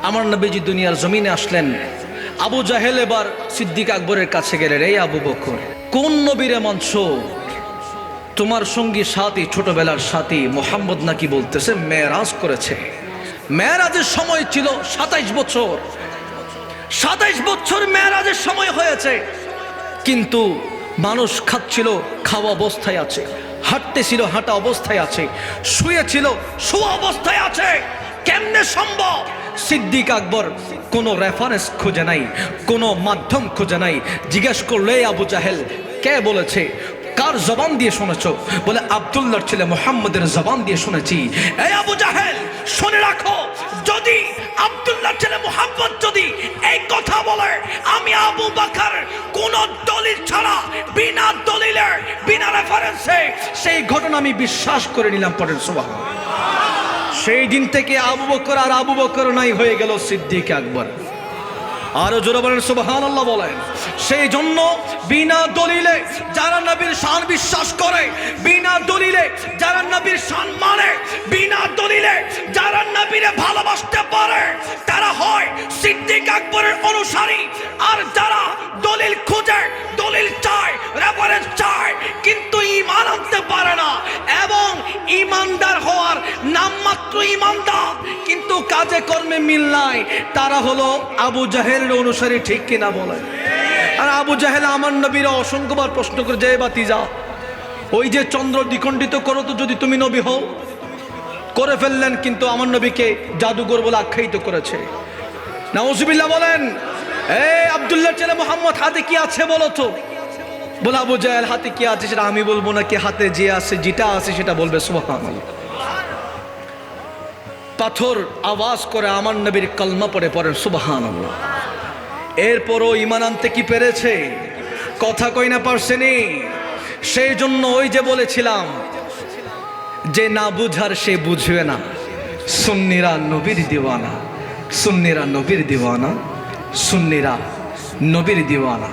আমার নবীজি দুনিয়ার জমিনে আসলেন। আবু জাহেল এবার সিদ্দিক আকবরের কাছে গেলেন, এই আবু বকর, কোন নবীরে মানছো? তোমার সঙ্গী সাথী, ছোটবেলার সাথী মোহাম্মদ নাকি বলতেছে মেরাজ করেছে। মেরাজের সময় ছিল 27 বছর। 27 বছর মেরাজের সময় হয়েছে, কিন্তু মানুষ খাচ্ছিল, খাওয়া অবস্থায় আছে, হাঁটতেছিল, হাঁটা অবস্থায় আছে, শুয়েছিল, শোয়া অবস্থায় আছে। কেমনে সম্ভব? সিদ্দিক আকবর কোনো রেফারেন্স খুঁজে নাই, কোনো মাধ্যম খুঁজে নাই। জিজ্ঞেস করলে আবু জাহেল কে বলেছে, কার জবান দিয়ে শুনেছ? বলে আব্দুল্লাহর ছেলে মুহাম্মদের জবান দিয়ে শুনেছি। এই আবু জাহেল শুনে রাখো, যদি আব্দুল্লাহর ছেলে মুহাম্মদ যদি এই কথা বলে, আমি আবু বকর কোন দলিল ছাড়া, বিনা দলিলের, বিনা রেফারেন্সে সেই ঘটনা আমি বিশ্বাস করে নিলাম। পড়েন সুবহানাল্লাহ। সেই দিন থেকে আবু বকর আর আবু বকর নাই, হয়ে গেল সিদ্দিক আকবর। আরো জোরে বলেন সুবহানাল্লাহ বলেন। সেই জন্য বিনা দলিলে যারা নবীর শান বিশ্বাস করে, বিনা দলিলে যারা নবীর শান মানে, বিনা দলিলে যারা নবীরে ভালোবাসতে পারে, তারা হয় সিদ্দিক আকবরের অনুসারী। আর যারা দলিল খুঁজে, দলিল চায়, রেফারেন্স চায়, কিন্তু ঈমান আনতে পারে না, এবং ঈমানদার হওয়ার নামমাত্র ঈমানদার কিন্তু কাজে কর্মে মিল নাই, তারা হলো আবু জাহেলের অনুসারী। ঠিক কিনা বলে? আর আবু জাহেল আমার নবীরা অসংখ্যবার প্রশ্ন করে, যে বাতিজা, ওই যে চন্দ্র দ্বিখণ্ডিত করো তো যদি তুমি নবী হও, করে ফেললেন, কিন্তু আমার নবীকে জাদুঘর বলে আখ্যায়িত করেছে। নাউজুবিল্লাহ বলেন। এই আব্দুল্লাহর ছেলে মুহাম্মদ, হাতে কি আছে বলো তো? বলে আবু জাহেল, হাতে কি আছে সেটা আমি বলবো নাকি? হাতে যে আছে, যেটা আছে সেটা বলবে। সুবহানাল্লাহ। পাথর আওয়াজ করে আমার নবীর কলমা পড়ে পড়েন সুবহানাল্লাহ। এরপরও ঈমান আনতে কি পেরেছে? কথা কই না পারছেনি। সেই জন্য ওই যে বলেছিলাম, যে না বুঝার সে বুঝবে না। সুন্নিরা নবীর দিওয়ানা, সুন্নিরা নবীর দিওয়ানা, সুন্নিরা নবীর দিওয়ানা।